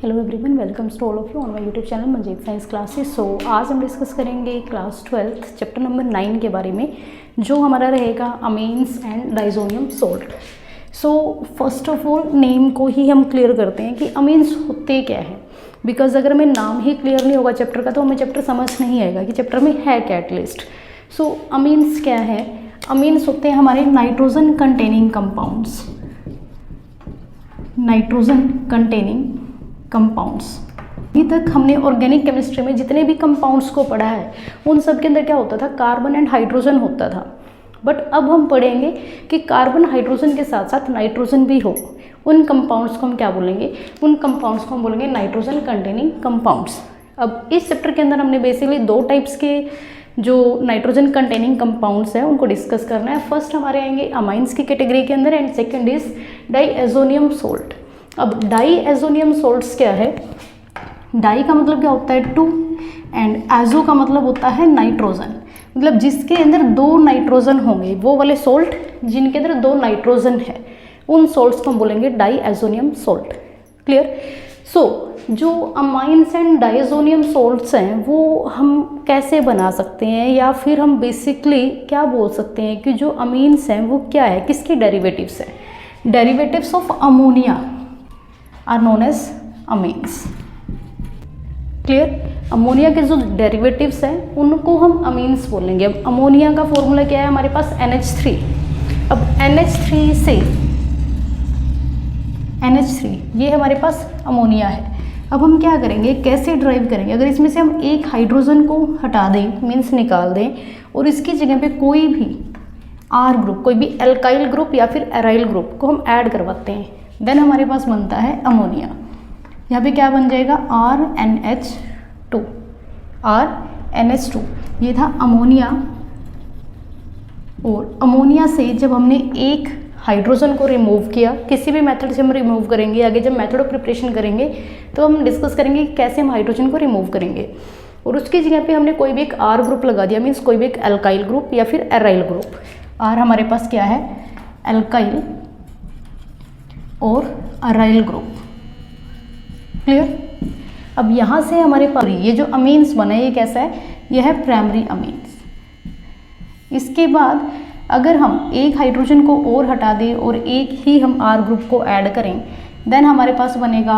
Hello everyone, welcome to all of you on my YouTube channel Manjeet science classes. So आज हम discuss करेंगे class 12 chapter number 9 के बारे में, जो हमारा रहेगा amines and diazonium salt. So first of all name को ही हम क्लियर करते हैं कि अमीन्स होते क्या है, बिकॉज अगर हमें नाम ही क्लियर नहीं होगा चैप्टर का तो हमें चैप्टर समझ नहीं आएगा कि चैप्टर में है क्या एटलीस्ट। सो अमीन्स क्या है? अमीन्स होते हैं हमारे nitrogen containing compounds, nitrogen containing compounds. अभी तक हमने ऑर्गेनिक केमिस्ट्री में जितने भी कंपाउंड्स को पढ़ा है उन सब के अंदर क्या होता था, कार्बन एंड हाइड्रोजन होता था। बट अब हम पढ़ेंगे कि कार्बन हाइड्रोजन के साथ साथ नाइट्रोजन भी हो। उन कंपाउंड्स को हम क्या बोलेंगे? उन कंपाउंड्स को हम बोलेंगे नाइट्रोजन कंटेनिंग कंपाउंड्स। अब इस चैप्टर के अंदर हमने बेसिकली दो टाइप्स के जो नाइट्रोजन कंटेनिंग कंपाउंड्स हैं उनको डिस्कस करना है। फर्स्ट हमारे आएंगे अमाइंस की कैटेगरी के अंदर and second is diazonium salt. अब डाईएजोनियम सोल्ट्स क्या है? डाई का मतलब क्या होता है? टू, एंड एजो का मतलब होता है नाइट्रोजन। मतलब जिसके अंदर दो नाइट्रोजन होंगे, वो वाले सोल्ट जिनके अंदर दो नाइट्रोजन है, उन सोल्ट्स को हम बोलेंगे डाईएजोनियम सोल्ट। क्लियर? सो जो अमाइंस एंड डाईएजोनियम सोल्ट्स हैं वो हम कैसे बना सकते हैं, या फिर हम बेसिकली क्या बोल सकते हैं कि जो अमीन्स हैं वो क्या है, किसके डेरिवेटिव्स हैं? Derivatives of ammonia are known as amines. Clear? अमोनिया के जो डेरिवेटिव्स हैं उनको हम अमीन्स बोलेंगे। अब अमोनिया का फॉर्मूला क्या है हमारे पास? NH3। अब NH3 से NH3 ये हमारे पास अमोनिया है। अब हम क्या करेंगे, कैसे ड्राइव करेंगे? अगर इसमें से हम एक हाइड्रोजन को हटा दें, मीन्स निकाल दें, और इसकी जगह पे कोई भी आर ग्रुप, कोई भी एल्काइल ग्रुप या फिर एराइल ग्रुप को हम ऐड करवाते हैं, देन हमारे पास बनता है अमोनिया। यहाँ पे क्या बन जाएगा? RNH2, RNH2 ये था अमोनिया। और अमोनिया से जब हमने एक हाइड्रोजन को रिमूव किया, किसी भी मेथड से हम रिमूव करेंगे, आगे जब मेथड ऑफ प्रिपरेशन करेंगे तो हम डिस्कस करेंगे कि कैसे हम हाइड्रोजन को रिमूव करेंगे। और उसकी जगह पे हमने कोई भी एक आर ग्रुप लगा दिया, मीन्स कोई भी एक एल्काइल ग्रुप या फिर एराइल ग्रुप। आर हमारे पास क्या है? एल्काइल और अराइल ग्रुप। क्लियर? अब यहाँ से हमारे पास ये जो अमीन्स बना है ये कैसा है? यह है प्राइमरी अमीन्स। इसके बाद अगर हम एक हाइड्रोजन को और हटा दें और एक ही हम आर ग्रुप को ऐड करें, देन हमारे पास बनेगा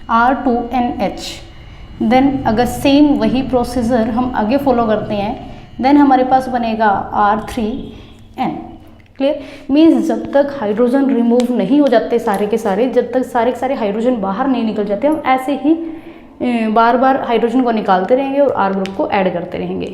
R2NH। देन अगर सेम वही प्रोसीजर हम आगे फॉलो करते हैं, देन हमारे पास बनेगा R3N। क्लियर? मीन्स जब तक हाइड्रोजन रिमूव नहीं हो जाते सारे के सारे, जब तक सारे के सारे हाइड्रोजन बाहर नहीं निकल जाते, हम ऐसे ही बार बार हाइड्रोजन को निकालते रहेंगे और आर ग्रुप को ऐड करते रहेंगे।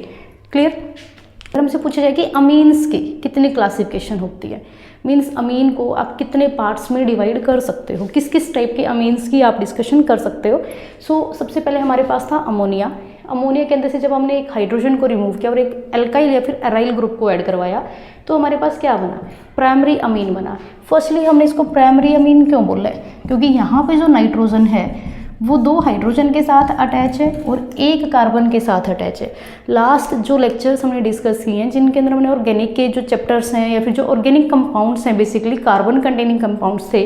क्लियर? अगर हमसे पूछा जाए कि अमीन्स की कितनी क्लासिफिकेशन होती है, मीन्स अमीन को आप कितने पार्ट्स में डिवाइड कर सकते हो, किस किस टाइप के अमीन्स की आप डिस्कशन कर सकते हो। सो सबसे पहले हमारे पास था अमोनिया। अमोनिया के अंदर से जब हमने एक हाइड्रोजन को रिमूव किया और एक एल्काइल या फिर एराइल ग्रुप को ऐड करवाया तो हमारे पास क्या बना? प्राइमरी अमीन बना। फर्स्टली हमने इसको प्राइमरी अमीन क्यों बोला है? क्योंकि यहाँ पे जो नाइट्रोजन है वो दो हाइड्रोजन के साथ अटैच है और एक कार्बन के साथ अटैच है। लास्ट जो लेक्चर्स हमने डिस्कस किए हैं जिनके अंदर हमने ऑर्गेनिक के जो चैप्टर्स हैं या फिर जो ऑर्गेनिक कंपाउंड्स हैं, बेसिकली कार्बन कंटेनिंग कंपाउंड्स थे,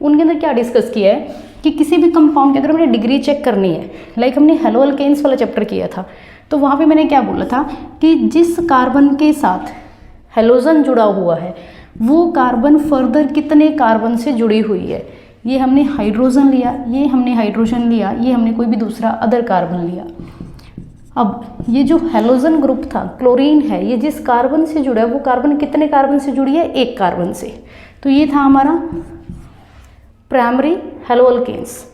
उनके अंदर क्या डिस्कस किया है कि किसी भी कंपाउंड की अगर हमने डिग्री चेक करनी है, लाइक हमने हेलो अल्केन्स वाला चैप्टर किया था, तो वहाँ पे मैंने क्या बोला था कि जिस कार्बन के साथ हेलोजन जुड़ा हुआ है वो कार्बन फर्दर कितने कार्बन से जुड़ी हुई है। ये हमने हाइड्रोजन लिया, ये हमने हाइड्रोजन लिया, ये हमने कोई भी दूसरा अदर कार्बन लिया। अब ये जो हेलोजन ग्रुप था, क्लोरीन है, ये जिस कार्बन से जुड़ा है वो कार्बन कितने कार्बन से जुड़ी है? एक कार्बन से। तो ये था हमारा प्राइमरी हेलोअल्केन्स,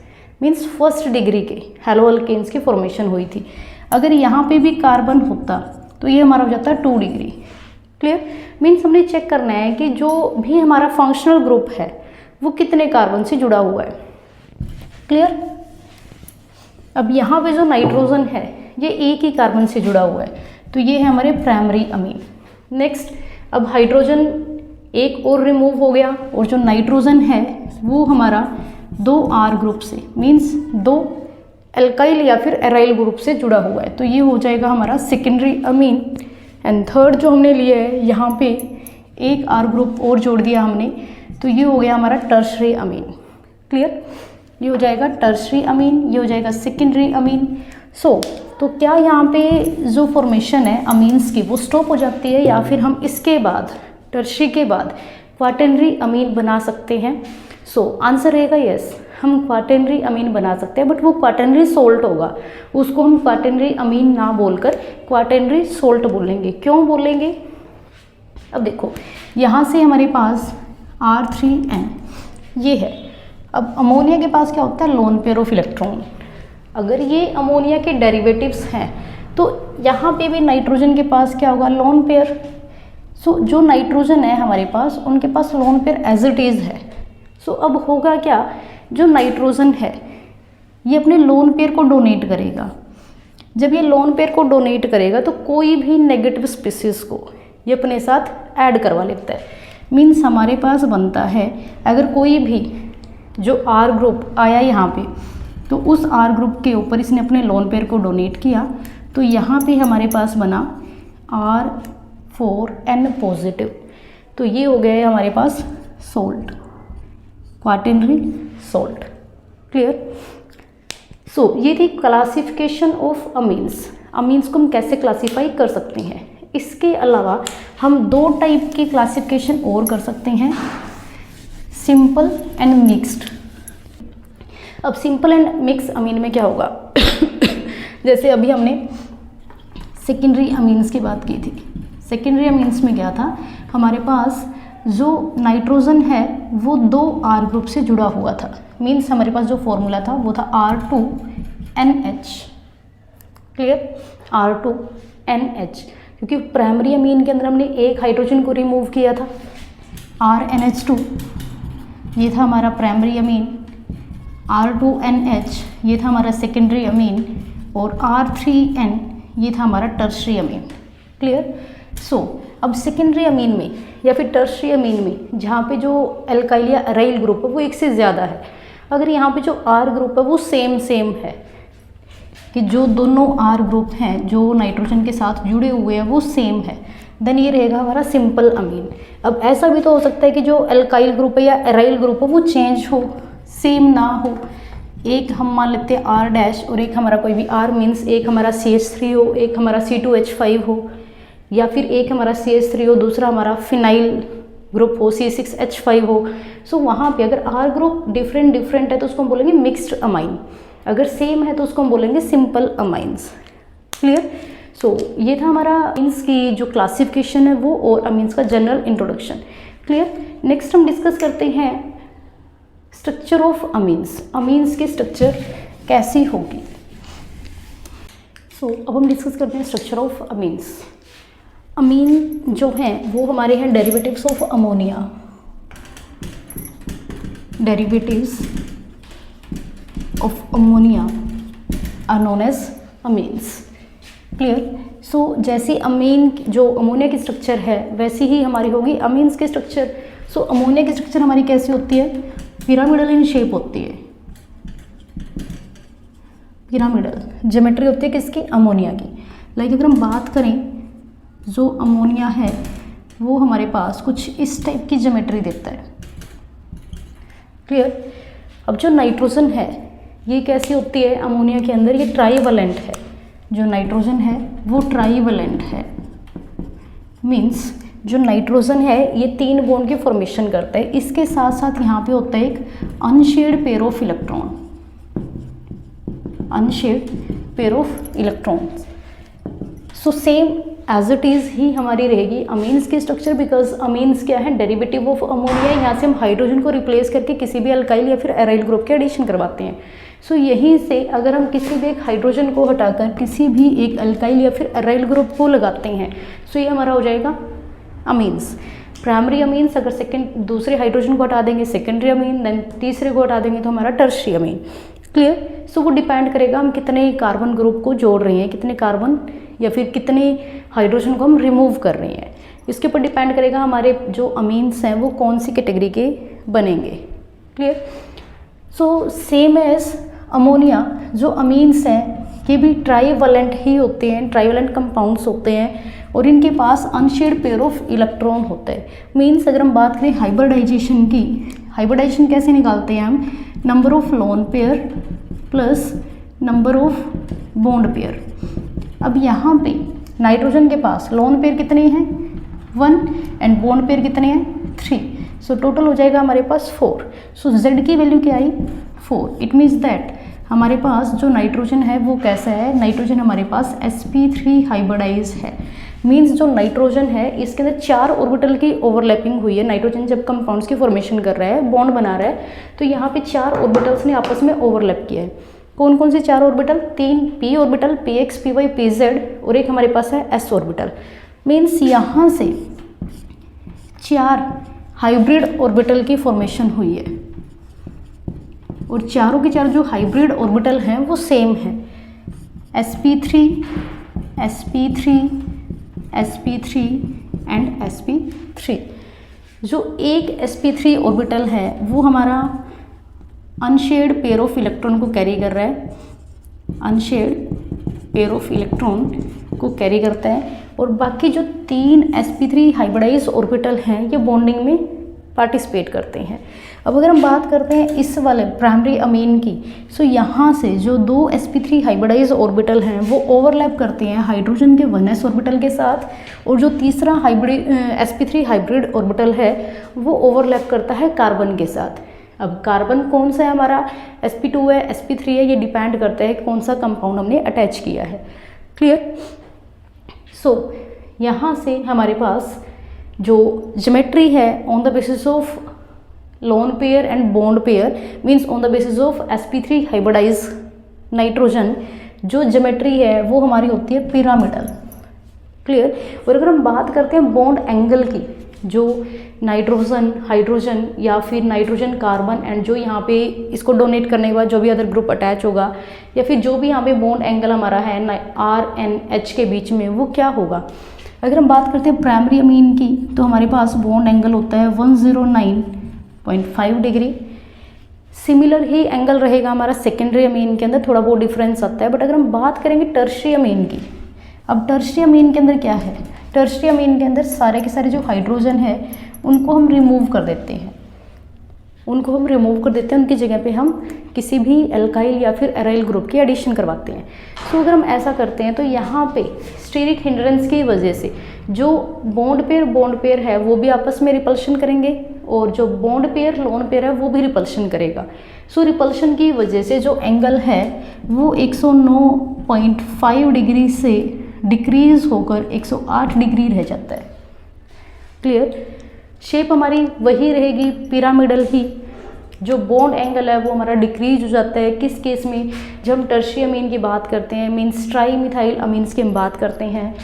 मीन्स फर्स्ट डिग्री के हेलोअल्केन्स की फॉर्मेशन हुई थी। अगर यहाँ पे भी कार्बन होता तो ये हमारा हो जाता है 2 डिग्री। क्लियर? मीन्स हमने चेक करना है कि जो भी हमारा फंक्शनल ग्रुप है वो कितने कार्बन से जुड़ा हुआ है। क्लियर? अब यहाँ पे जो नाइट्रोजन है ये एक ही कार्बन से जुड़ा हुआ है, तो ये है हमारे प्राइमरी अमीन। नेक्स्ट, अब हाइड्रोजन एक और रिमूव हो गया और जो नाइट्रोजन है वो हमारा 2 आर ग्रुप से, मीन्स 2 एल्काइल या फिर एराइल ग्रुप से जुड़ा हुआ है, तो ये हो जाएगा हमारा सेकेंडरी अमीन। एंड थर्ड जो हमने लिया है यहाँ पे एक आर ग्रुप और जोड़ दिया हमने, तो ये हो गया हमारा टर्शरी अमीन। क्लियर? ये हो जाएगा टर्शरी अमीन, ये हो जाएगा सेकेंडरी अमीन। तो क्या यहाँ पे जो फॉर्मेशन है अमीन्स की वो स्टॉप हो जाती है या फिर हम इसके बाद टर्शरी के बाद क्वाटरनरी अमीन बना सकते हैं? आंसर रहेगा यस, हम क्वाटरनरी अमीन बना सकते हैं, बट वो क्वाटरनरी सोल्ट होगा, उसको हम क्वाटरनरी अमीन ना बोलकर क्वाटरनरी सोल्ट बोलेंगे। क्यों बोलेंगे? अब देखो यहाँ से हमारे पास R3N ये है। अब अमोनिया के पास क्या होता है? Lone pair of electron. अगर ये अमोनिया के डेरिवेटिव्स हैं तो यहाँ पे भी नाइट्रोजन के पास क्या होगा? Lone pair. जो नाइट्रोजन है हमारे पास, उनके पास lone pair as it is है। अब होगा क्या? जो नाइट्रोजन है ये अपने लोन पेयर को डोनेट करेगा। जब ये लोन पेयर को डोनेट करेगा तो कोई भी नेगेटिव स्पीसीज को ये अपने साथ ऐड करवा लेता है। मीन्स हमारे पास बनता है, अगर कोई भी जो R ग्रुप आया यहाँ पे, तो उस R ग्रुप के ऊपर इसने अपने लोन पेयर को डोनेट किया, तो यहाँ पे हमारे पास बना R4N पॉजिटिव। तो ये हो गया हमारे पास सोल्ट, क्वाटरनरी सोल्ट। क्लियर? ये थी क्लासिफिकेशन ऑफ अमीन्स। अमीन्स को हम कैसे क्लासीफाई कर सकते हैं। इसके अलावा हम 2 टाइप की क्लासिफिकेशन और कर सकते हैं, सिंपल एंड मिक्स्ड। अब सिंपल एंड मिक्स अमीन में क्या होगा? जैसे अभी हमने सेकेंडरी अमीन्स की बात की थी। सेकेंडरी अमीन्स में क्या था? हमारे पास जो नाइट्रोजन है वो 2 R ग्रुप से जुड़ा हुआ था। मीन्स हमारे पास जो फॉर्मूला था वो था R2NH। क्लियर? R2NH, क्योंकि प्राइमरी अमीन के अंदर हमने एक हाइड्रोजन को रिमूव किया था, RNH2 ये था हमारा प्राइमरी अमीन, R2NH ये था हमारा सेकेंडरी अमीन, और R3N ये था हमारा टर्शरी अमीन। क्लियर? अब सेकेंडरी अमीन में या फिर टर्शरी अमीन में जहाँ पे जो एल्काइल या एराइल ग्रुप है वो एक से ज़्यादा है, अगर यहाँ पे जो R ग्रुप है वो सेम है, कि जो दोनों R ग्रुप हैं जो नाइट्रोजन के साथ जुड़े हुए हैं वो सेम है, देन ये रहेगा हमारा सिंपल अमीन। अब ऐसा भी तो हो सकता है कि जो एल्काइल ग्रुप है या एराइल ग्रुप है वो चेंज हो, सेम ना हो। एक हम मान लेते हैं R डैश और एक हमारा कोई भी R, मीन्स एक हमारा CH3 हो, एक हमारा C2H5 हो, या फिर एक हमारा CH3 हो, दूसरा हमारा फिनाइल ग्रुप हो, C6H5 हो। वहाँ पे अगर R ग्रुप डिफरेंट है तो उसको हम बोलेंगे मिक्स्ड अमाइन, अगर सेम है तो उसको हम बोलेंगे सिंपल अमाइंस। क्लियर? ये था हमारा अमीन्स की जो क्लासिफिकेशन है वो, और अमीन्स का जनरल इंट्रोडक्शन। क्लियर? नेक्स्ट हम डिस्कस करते हैं स्ट्रक्चर ऑफ अमीन्स। अमीन्स की स्ट्रक्चर कैसी होगी? अब हम डिस्कस करते हैं स्ट्रक्चर ऑफ अमीन्स। अमीन जो हैं वो हमारे हैं derivatives of ammonia. Derivatives of ammonia are known as amines. Clear? जैसी अमीन जो अमोनिया की स्ट्रक्चर है वैसी ही हमारी होगी अमीन्स की स्ट्रक्चर। अमोनिया की स्ट्रक्चर हमारी कैसी होती है? पिरामिडल इन शेप होती है। पिरामिडल ज्योमेट्री होती है किसकी? अमोनिया की। लाइक अगर हम बात करें, जो अमोनिया है वो हमारे पास कुछ इस टाइप की ज्योमेट्री देता है। क्लियर? अब जो नाइट्रोजन है ये कैसी होती है? अमोनिया के अंदर ये ट्राईवैलेंट है। जो नाइट्रोजन है वो ट्राईवैलेंट है। मीन्स जो नाइट्रोजन है ये 3 बॉन्ड की फॉर्मेशन करता है। इसके साथ साथ यहाँ पे होता है एक unshared pair of electron, unshared pair of electrons. Same as it is ही हमारी रहेगी अमीन्स की स्ट्रक्चर, बिकॉज अमीन्स क्या है? Derivative of ammonia. यहाँ से हम हाइड्रोजन को रिप्लेस करके किसी भी अल्काइल या फिर एराइल ग्रुप के एडिशन करवाते हैं। यहीं से अगर हम किसी भी एक हाइड्रोजन को हटाकर किसी भी एक अल्काइल या फिर एराइल ग्रुप को लगाते हैं, ये हमारा हो जाएगा अमीन्स। प्राइमरी अमीन्स, अगर दूसरे हाइड्रोजन को हटा देंगे सेकेंडरी अमीन, देन तीसरे को हटा देंगे तो हमारा टर्शरी अमीन। क्लियर? वो डिपेंड करेगा हम कितने कार्बन ग्रुप को जोड़ रहे हैं, कितने कार्बन या फिर कितने हाइड्रोजन को हम रिमूव कर रहे हैं, इसके ऊपर डिपेंड करेगा हमारे जो अमीन्स हैं वो कौन सी कैटेगरी के बनेंगे। क्लियर? सेम एज अमोनिया, जो अमीन्स हैं ये भी ट्राईवैलेंट ही होते हैं, ट्राईवैलेंट कंपाउंड्स होते हैं, और इनके पास अनशेड पेयर ऑफ इलेक्ट्रॉन होता है। मीन्स अगर हम बात करें हाइब्रिडाइजेशन की, हाइब्रिडाइजेशन कैसे निकालते हैं हम, number of lone pair plus number of bond pair. अब यहाँ पे नाइट्रोजन के पास लोन पेयर कितने हैं 1 एंड बॉन्ड पेयर कितने हैं 3, सो टोटल हो जाएगा हमारे पास 4। सो Z की वैल्यू क्या आई 4। इट मीन्स दैट हमारे पास जो नाइट्रोजन है वो कैसा है, नाइट्रोजन हमारे पास sp3 हाइब्रिडाइज है। मीन्स जो नाइट्रोजन है इसके अंदर 4 ऑर्बिटल की ओवरलैपिंग हुई है। नाइट्रोजन जब कंपाउंड्स की फॉर्मेशन कर रहा है, बॉन्ड बना रहा है, तो यहाँ पे 4 ऑर्बिटल्स ने आपस में ओवरलैप किया है। कौन कौन से 4 orbital, 3 p orbital, px py pz और एक हमारे पास है s ऑर्बिटल। मीन्स यहाँ से 4 हाइब्रिड ऑर्बिटल की फॉर्मेशन हुई है और चारों के चार जो हाइब्रिड ऑर्बिटल हैं वो सेम है, sp3 sp3 sp3 and sp3। जो एक sp3 ऑर्बिटल है वो हमारा अनशेयर्ड पेयर ऑफ इलेक्ट्रॉन को कैरी कर रहा है, अनशेयर्ड पेयर ऑफ इलेक्ट्रॉन को कैरी करता है, और बाकी जो 3 sp3 हाइब्रिडाइज ऑर्बिटल हैं ये बॉन्डिंग में पार्टिसिपेट करते हैं। अब अगर हम बात करते हैं इस वाले प्राइमरी अमीन की, सो यहाँ से जो 2 sp3 हाइब्रिडाइज ऑर्बिटल हैं वो ओवरलैप करते हैं हाइड्रोजन के 1s ऑर्बिटल के साथ, और जो तीसरा हाइब्रिड sp3 हाइब्रिड ऑर्बिटल है वो ओवरलैप करता है कार्बन के साथ। अब कार्बन कौन सा है हमारा, sp2 है sp3 है, ये डिपेंड करता है कौन सा कंपाउंड हमने अटैच किया है। क्लियर। सो यहाँ से हमारे पास जो ज्योमेट्री है on the basis of lone pair and bond pair, means on the basis of sp3 hybridize nitrogen, जो ज्योमेट्री है वो हमारी होती है पिरामिडल। क्लियर। और अगर हम बात करते हैं बॉन्ड एंगल की, जो नाइट्रोजन हाइड्रोजन या फिर नाइट्रोजन कार्बन एंड जो यहाँ पे इसको डोनेट करने के बाद जो भी अदर ग्रुप अटैच होगा, या फिर जो भी यहाँ पे बॉन्ड एंगल हमारा है R-N-H के बीच में, वो क्या होगा। अगर हम बात करते हैं प्राइमरी अमीन की, तो हमारे पास बॉन्ड एंगल होता है 109.5 डिग्री। सिमिलर ही एंगल रहेगा हमारा सेकेंडरी अमीन के अंदर, थोड़ा बहुत डिफरेंस आता है। बट अगर हम बात करेंगे टर्शियरी अमीन की, अब टर्शियरी अमीन के अंदर क्या है, टर्शियरी अमीन के अंदर सारे के सारे जो हाइड्रोजन है उनको हम रिमूव कर देते हैं, उनकी जगह पे हम किसी भी एल्काइल या फिर एराइल ग्रुप की एडिशन करवाते हैं। सो अगर हम ऐसा करते हैं तो यहाँ पे स्टीरिक हिंड्रेंस की वजह से जो बॉन्ड पेयर है वो भी आपस में रिपल्शन करेंगे, और जो बॉन्ड पेयर लोन पेयर है वो भी रिपल्शन करेगा। सो रिपल्शन की वजह से जो एंगल है वो 109.5 डिग्री से डिक्रीज होकर 108 डिग्री रह जाता है। क्लियर। शेप हमारी वही रहेगी पिरामिडल ही, जो बॉन्ड एंगल है वो हमारा डिक्रीज हो जाता है। किस केस में, जब हम टर्शियरी अमीन की बात करते हैं, मीन्स ट्राईमिथाइल अमीन्स की हम बात करते हैं।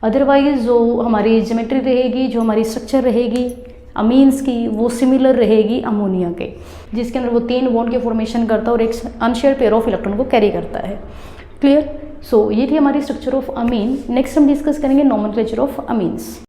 अदरवाइज जो हमारी ज्योमेट्री रहेगी, जो हमारी स्ट्रक्चर रहेगी अमीन्स की, वो सिमिलर रहेगी अमोनिया के, जिसके अंदर वो 3 बॉन्ड के फॉर्मेशन करता है और एक अनशेयर्ड पेयर ऑफ इलेक्ट्रॉन को कैरी करता है। क्लियर। सो ये थी हमारी स्ट्रक्चर ऑफ अमीन। नेक्स्ट हम डिस्कस करेंगे नोमेनक्लेचर ऑफ अमीन्स।